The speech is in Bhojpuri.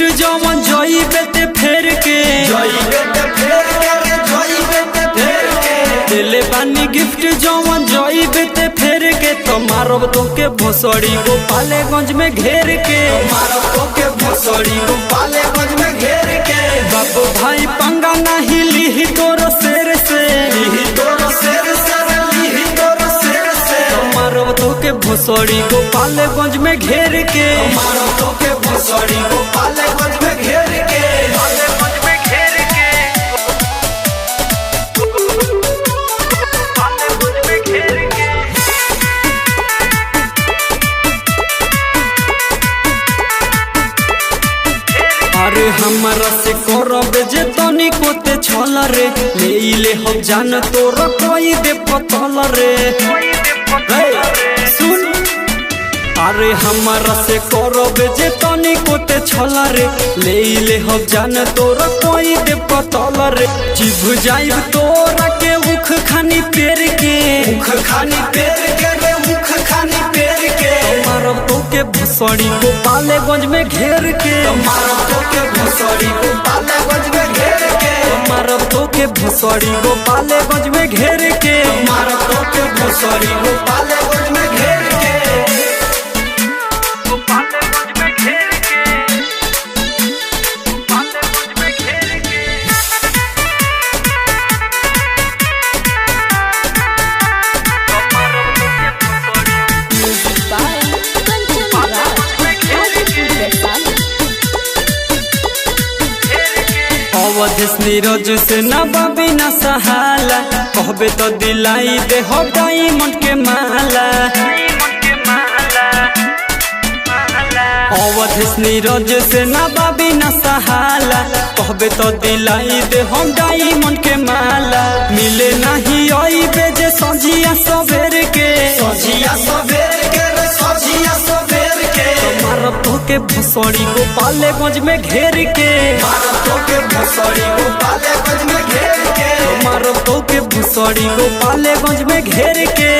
गिफ्ट जवन जइबे ते फेर के दिले बानी गिफ्ट जवन जइबे ते फेर के तो मारब तो के भोसड़ी गोपालगंज में घेर के बाबू भाई पंगा नहीं ली तोर शेर से मारब तो के भोसड़ी गोपालगंज में घेर के अरे हमारा से करब जे तनी कोते छल रे ले हम जान तोर कोई दे पतल रे सुन अरे हमारा से करब जे तनी कोते छल रे ले हम जान तोर कोई दे पतल रे जीभ जाइब तोरा के उख खानी पेर के मारब तो के भसड़ी गोपालगंज में घेर के मारब तो के भसड़ी गोपालगंज में घेर के अवधेश नीरज से न बाबी न सहाला कहबे तो दिलाई दे हो डायमंड के माला अवधेश नीरज से न बाबी न सहाला कहबे तो दिलाई दे हम डायमंड के माला मिले नहीं आई बेजे सजिया सवेर के मारब तो के भसड़ी गोपालगंज में घेर के मारब तो के भसड़ी गोपालगंज में घेर के